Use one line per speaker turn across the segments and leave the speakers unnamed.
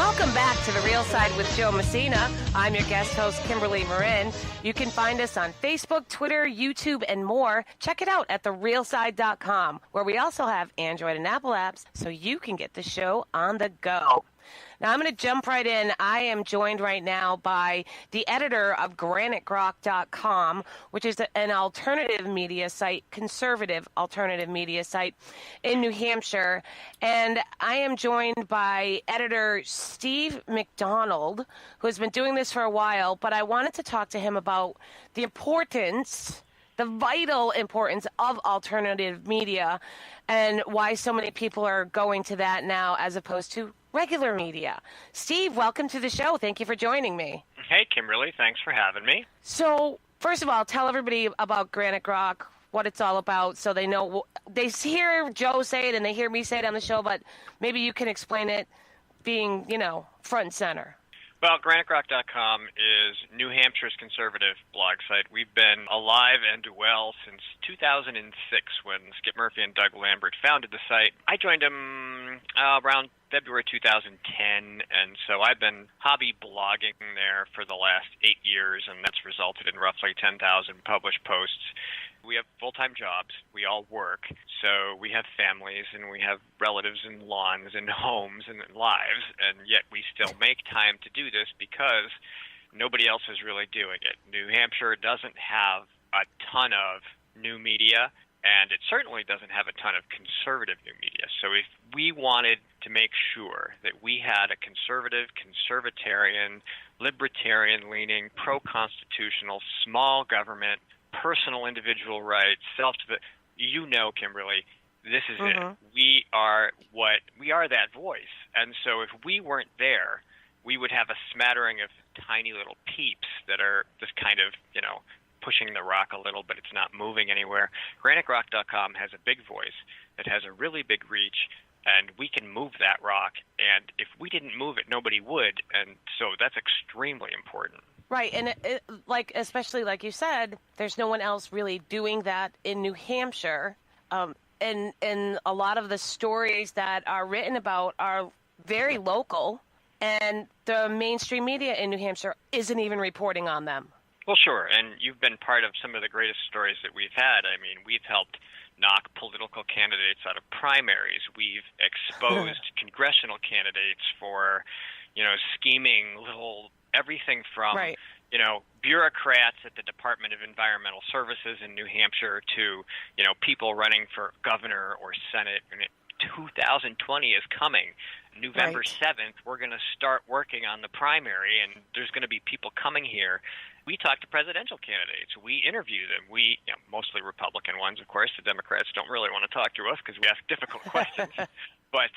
Welcome back to The Real Side with Joe Messina. I'm your guest host, Kimberly Marin. You can find us on Facebook, Twitter, YouTube, and more. Check it out at therealside.com, where we also have Android and Apple apps, so you can get the show on the go. Now, I'm going to jump right in. I am joined right now by the editor of GraniteGrok.com, which is an alternative media site, conservative alternative media site in New Hampshire. And I am joined by editor Steve McDonald, who has been doing this for a while, but I wanted to talk to him about the importance, the vital importance of alternative media and why so many people are going to that now as opposed to regular media. Steve, welcome to the show. Thank you for joining me.
Hey, Kimberly. Thanks for having me.
So, first of all, tell everybody about Granite Grok, what it's all about, so they know. They hear Joe say it and they hear me say it on the show, but maybe you can explain it being, front and center.
Well, GraniteGrok.com is New Hampshire's conservative blog site. We've been alive and well since 2006 when Skip Murphy and Doug Lambert founded the site. I joined them around February 2010, and so I've been hobby blogging there for the last 8 years, and that's resulted in roughly 10,000 published posts. We have full-time jobs. We all work. So we have families and we have relatives and lawns and homes and lives, and yet we still make time to do this because nobody else is really doing it. New Hampshire doesn't have a ton of new media, and it certainly doesn't have a ton of conservative new media. So if we wanted to make sure that we had a conservative, conservatarian, libertarian-leaning, pro-constitutional, small government, personal individual rights, Kimberly, this is it. We are that voice. And so if we weren't there, we would have a smattering of tiny little peeps that are just kind of, pushing the rock a little, but it's not moving anywhere. GraniteGrok.com has a big voice that has a really big reach, and we can move that rock. And if we didn't move it, nobody would. And so that's extremely important.
Right, and especially like you said, there's no one else really doing that in New Hampshire, and a lot of the stories that are written about are very local, and the mainstream media in New Hampshire isn't even reporting on them.
Well, sure, and you've been part of some of the greatest stories that we've had. I mean, we've helped knock political candidates out of primaries. We've exposed congressional candidates for, scheming little everything from, bureaucrats at the Department of Environmental Services in New Hampshire to, people running for governor or Senate. And 2020 is coming. November 7th, we're going to start working on the primary, and there's going to be people coming here. We talk to presidential candidates. We interview them. Mostly Republican ones, of course. The Democrats don't really want to talk to us because we ask difficult questions. But,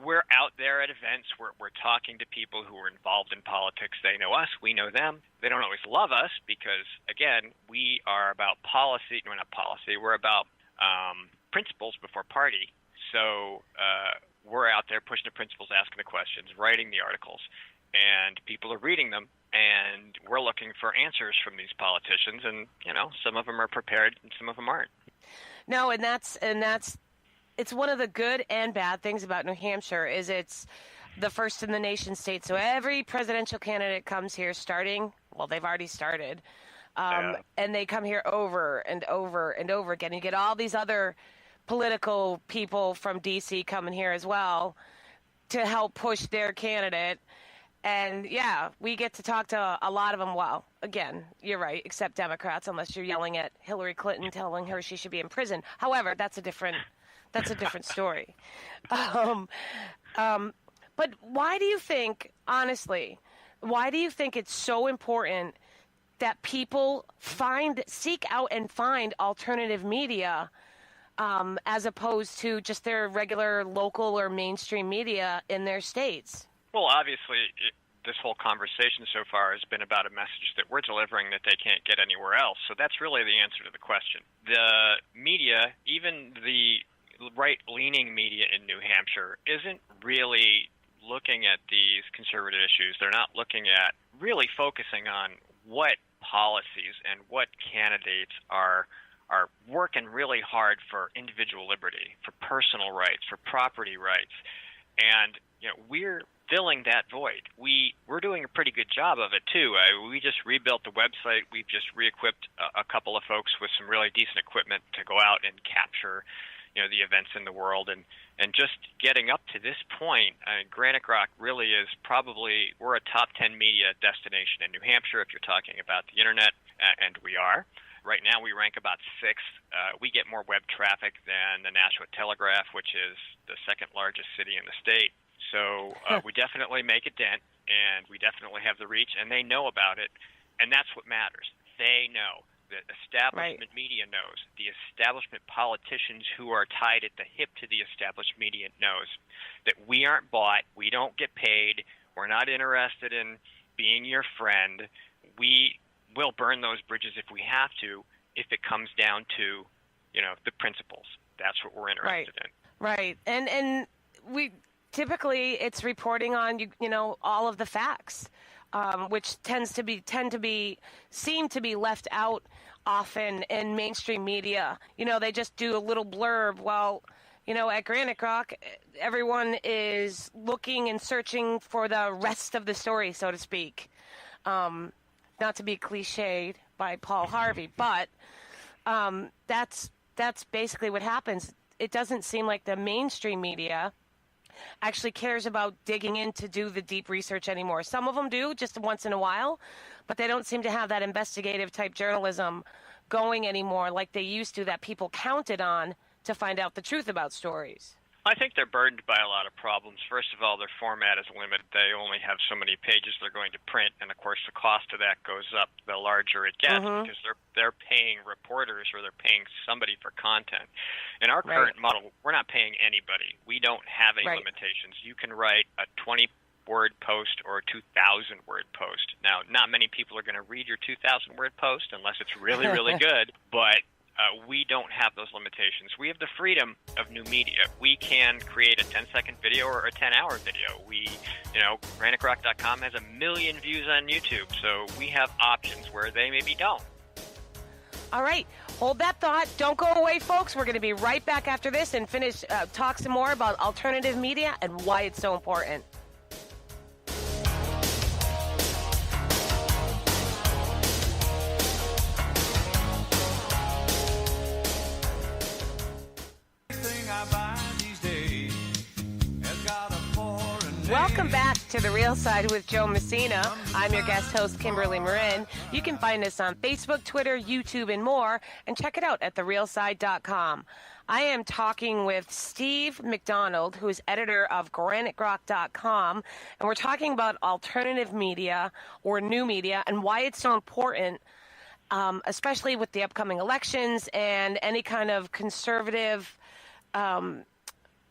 we're out there at events. We're talking to people who are involved in politics. They know us. We know them. They don't always love us because, again, we are about policy. No, not policy. We're about principles before party. So we're out there pushing the principles, asking the questions, writing the articles, and people are reading them. And we're looking for answers from these politicians, and some of them are prepared, and some of them aren't.
No, and that's it's one of the good and bad things about New Hampshire is it's the first in the nation state. So every presidential candidate comes here they've already started, and they come here over and over and over again. You get all these other political people from D.C. coming here as well to help push their candidate. And, we get to talk to a lot of them. Well, again, you're right, except Democrats, unless you're yelling at Hillary Clinton, telling her she should be in prison. However, that's a different story. But why do you think, honestly, it's so important that people seek out and find alternative media as opposed to just their regular local or mainstream media in their states?
Well, obviously, this whole conversation so far has been about a message that we're delivering that they can't get anywhere else. So that's really the answer to the question. The media, even the right-leaning media in New Hampshire, isn't really looking at these conservative issues. They're not looking at really focusing on what policies and what candidates are working really hard for individual liberty, for personal rights, for property rights. And we're filling that void. We're doing a pretty good job of it too. We just rebuilt the website. We've just re-equipped a couple of folks with some really decent equipment to go out and capture, the events in the world. And just getting up to this point, Granite Rock really is probably, we're a top 10 media destination in New Hampshire if you're talking about the internet, and we are. Right now we rank about 6th. We get more web traffic than the Nashua Telegraph, which is the second largest city in the state. So we definitely make a dent, and we definitely have the reach, and they know about it, and that's what matters. They know. The establishment media knows. The establishment politicians who are tied at the hip to the established media knows that we aren't bought, we don't get paid, we're not interested in being your friend. We will burn those bridges if we have to, if it comes down to, the principles. That's what we're interested in. Right.
And we typically it's reporting on all of the facts, which seem to be left out often in mainstream media. They just do a little blurb. Well, at Granite Rock, everyone is looking and searching for the rest of the story, so to speak. Not to be cliched by Paul Harvey, but that's basically what happens. It doesn't seem like the mainstream media actually cares about digging in to do the deep research anymore. Some of them do just once in a while, but they don't seem to have that investigative type journalism going anymore like they used to, that people counted on to find out the truth about stories.
I think they're burdened by a lot of problems. First of all, their format is limited. They only have so many pages they're going to print, and of course the cost of that goes up the larger it gets because they're paying reporters or they're paying somebody for content. In our current model, we're not paying anybody. We don't have any limitations. You can write a 20-word post or a 2,000-word post. Now, not many people are going to read your 2,000-word post unless it's really, really good, but we don't have those limitations. We have the freedom of new media. We can create a 10-second video or a 10-hour video. GraniteRock.com has 1 million views on YouTube, so we have options where they maybe don't.
All right. Hold that thought. Don't go away, folks. We're going to be right back after this and talk some more about alternative media and why it's so important. Welcome back to The Real Side with Joe Messina. I'm your guest host, Kimberly Marin. You can find us on Facebook, Twitter, YouTube, and more, and check it out at therealside.com. I am talking with Steve McDonald, who is editor of GraniteRock.com, and we're talking about alternative media or new media and why it's so important, especially with the upcoming elections and any kind of conservative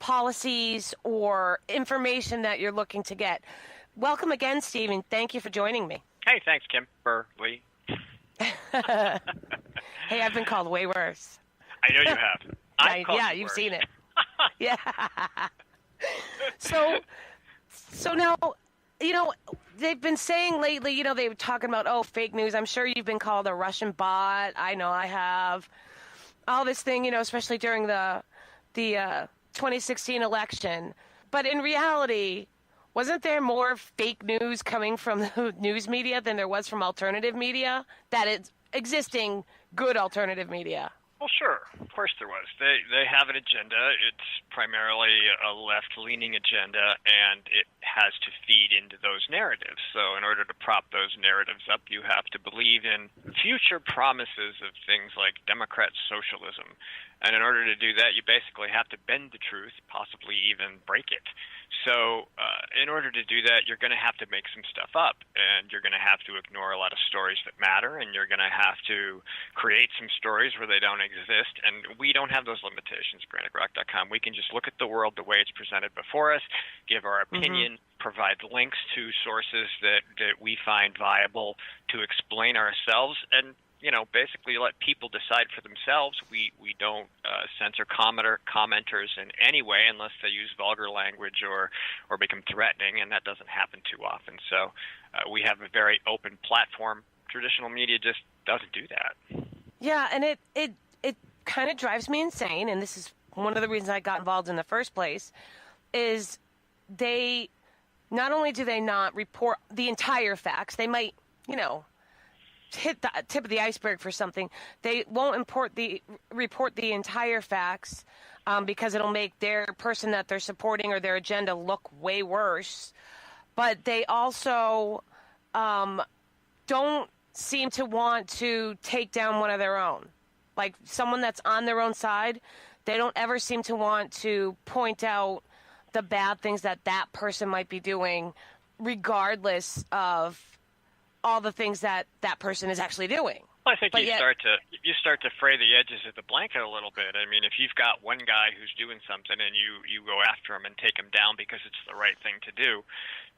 policies or information that you're looking to get. Welcome again, Steve, and thank you for joining me.
Hey, thanks, Kimberly.
Hey, I've been called way worse.
I know you have.
Yeah, you've seen it. Yeah. So now, they've been saying lately, they were talking about, fake news. I'm sure you've been called a Russian bot. I know I have. All this thing, especially during the 2016 election. But in reality, wasn't there more fake news coming from the news media than there was from alternative media? That is existing good alternative media.
Well, sure. Of course there was. They have an agenda. It's primarily a left-leaning agenda, and it has to feed into those narratives. So in order to prop those narratives up, you have to believe in future promises of things like Democrat socialism. And in order to do that, you basically have to bend the truth, possibly even break it. So in order to do that, you're going to have to make some stuff up, and you're going to have to ignore a lot of stories that matter, and you're going to have to create some stories where they don't exist. And we don't have those limitations at GraniteRock.com. We can just look at the world the way it's presented before us, give our opinion, provide links to sources that we find viable to explain ourselves, and basically let people decide for themselves. We don't censor commenters in any way unless they use vulgar language or become threatening, and that doesn't happen too often. So we have a very open platform. Traditional media just doesn't do that.
Yeah, and it kind of drives me insane, and this is one of the reasons I got involved in the first place, is they not only do they not report the entire facts, they might, hit the tip of the iceberg for something. They won't report the entire facts because it'll make their person that they're supporting or their agenda look way worse. But they also don't seem to want to take down one of their own. Like someone that's on their own side, they don't ever seem to want to point out the bad things that person might be doing, regardless of all the things that person is actually doing.
Well, I think you start to fray the edges of the blanket a little bit. I mean, if you've got one guy who's doing something and you go after him and take him down because it's the right thing to do,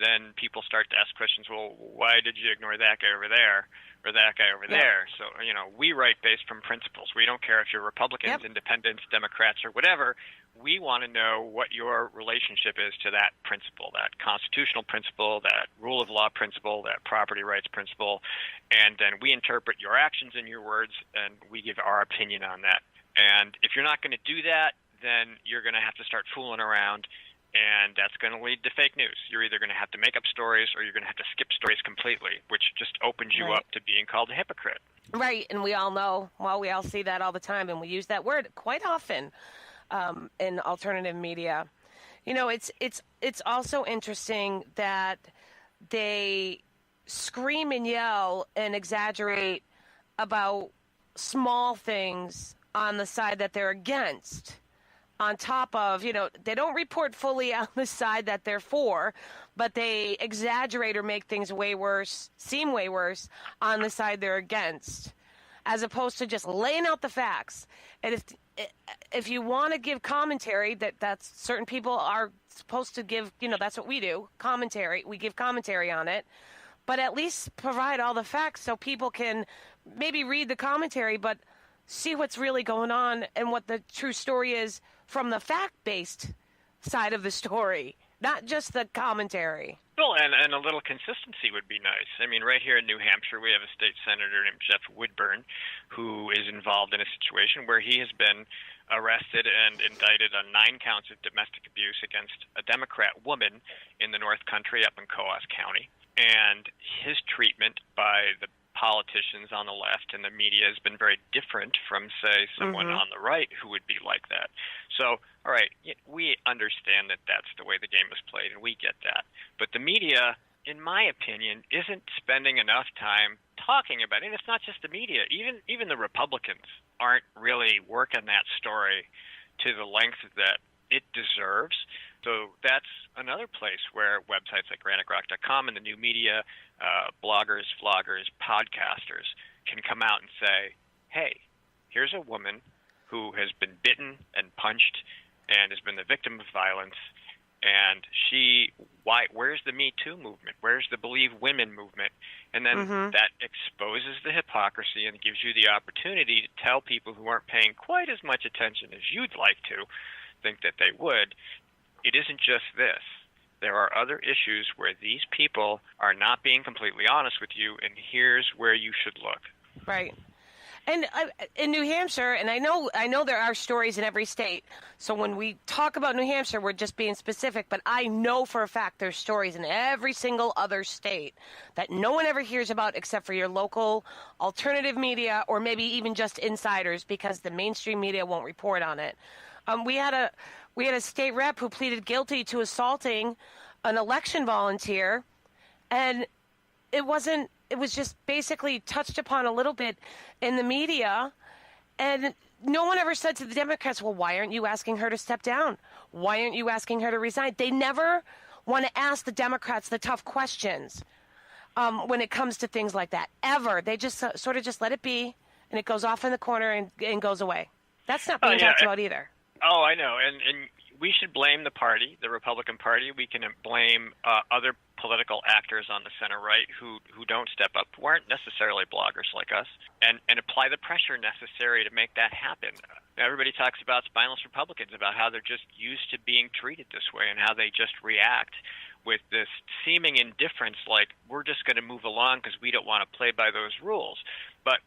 then people start to ask questions. Well, why did you ignore that guy over there or that guy over there? So we write based from principles. We don't care if you're Republicans, Independents, Democrats, or whatever. We want to know what your relationship is to that principle, that constitutional principle, that rule of law principle, that property rights principle, and then we interpret your actions and your words, and we give our opinion on that. And if you're not going to do that, then you're going to have to start fooling around, and that's going to lead to fake news. You're either going to have to make up stories or you're going to have to skip stories completely, which just opens you up to being called a hypocrite.
Right, and we all know, we all see that all the time, and we use that word quite often. In alternative media, it's also interesting that they scream and yell and exaggerate about small things on the side that they're against, on top of, they don't report fully on the side that they're for, but they exaggerate or make things seem way worse on the side they're against, as opposed to just laying out the facts. And if you want to give commentary, that's certain people are supposed to give, that's what we do, commentary. We give commentary on it, but at least provide all the facts so people can maybe read the commentary, but see what's really going on and what the true story is from the fact-based side of the story, not just the commentary.
Well, and a little consistency would be nice. I mean, right here in New Hampshire, we have a state senator named Jeff Woodburn who is involved in a situation where he has been arrested and indicted on 9 counts of domestic abuse against a Democrat woman in the North Country up in Coos County. And his treatment by the politicians on the left and the media has been very different from, say, someone on the right who would be like that. So, all right, we understand that that's the way the game is played, and we get that. But the media, in my opinion, isn't spending enough time talking about it. And it's not just the media. Even the Republicans aren't really working that story to the length that it deserves. So that's another place where websites like GraniteRock.com and the new media, bloggers, vloggers, podcasters can come out and say, hey, here's a woman who has been bitten and punched and has been the victim of violence, and where's the Me Too movement? Where's the Believe Women movement? And then that exposes the hypocrisy and gives you the opportunity to tell people who aren't paying quite as much attention as you'd like to think that they would, it isn't just this. There are other issues where these people are not being completely honest with you, and here's where you should look.
Right. And in New Hampshire, and I know there are stories in every state, so when we talk about New Hampshire, we're just being specific, but I know for a fact there's stories in every single other state that no one ever hears about except for your local alternative media or maybe even just insiders because the mainstream media won't report on it. We had a state rep who pleaded guilty to assaulting an election volunteer, and it was just basically touched upon a little bit in the media, and no one ever said to the Democrats, well, why aren't you asking her to step down? Why aren't you asking her to resign? They never want to ask the Democrats the tough questions when it comes to things like that, ever. They just sort of just let it be, and it goes off in the corner and goes away. That's not being talked about either.
Oh, I know, and we should blame the party, the Republican Party. We can blame other political actors on the center right who don't step up, who aren't necessarily bloggers like us, and apply the pressure necessary to make that happen. Everybody talks about spineless Republicans, about how they're just used to being treated this way and how they just react with this seeming indifference, like we're just going to move along because we don't want to play by those rules. But,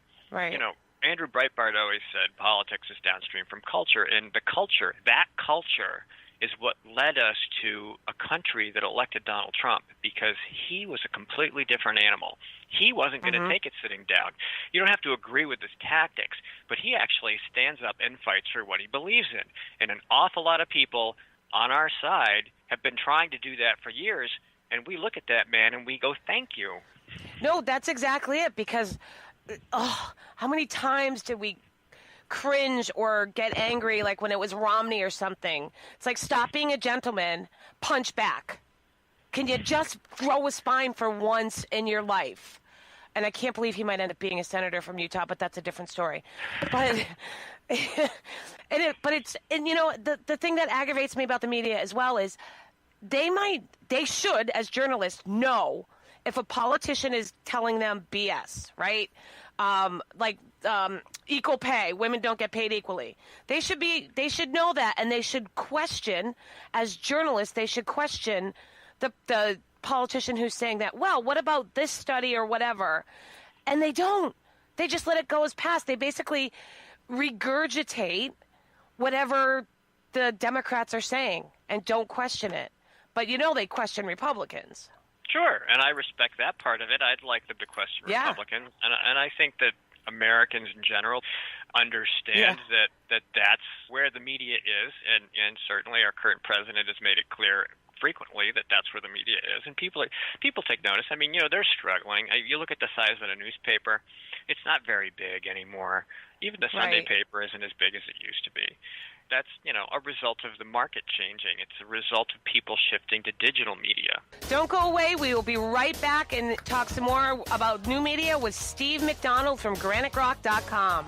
Andrew Breitbart always said politics is downstream from culture, and the culture, that culture is what led us to a country that elected Donald Trump, because he was a completely different animal. He wasn't going to take it sitting down. You don't have to agree with his tactics, but he actually stands up and fights for what he believes in. And an awful lot of people on our side have been trying to do that for years, and we look at that man and we go, thank you.
No, that's exactly it, because how many times did we cringe or get angry, like when it was Romney or something? It's like, stop being a gentleman, punch back. Can you just grow a spine for once in your life? And I can't believe he might end up being a senator from Utah, but that's a different story. But and you know, the thing that aggravates me about the media as well is they should, as journalists, know if a politician is telling them BS, right? Equal pay, women don't get paid equally. They should know that, and they should question, as journalists, they should question the politician who's saying that, well, what about this study or whatever? And they don't. They just let it go as past. They basically regurgitate whatever the Democrats are saying and don't question it. But, you know, they question Republicans.
Sure, and I respect that part of it. I'd like them to question Republicans. And I think that Americans in general understand that that's where the media is, and certainly our current president has made it clear frequently that that's where the media is, and people take notice. I mean, you know, they're struggling. You look at the size of a newspaper; it's not very big anymore. Even the Sunday paper isn't as big as it used to be. That's, you know, a result of the market changing. It's a result of people shifting to digital media.
Don't go away. We will be right back and talk some more about new media with Steve McDonald from GraniteRock.com.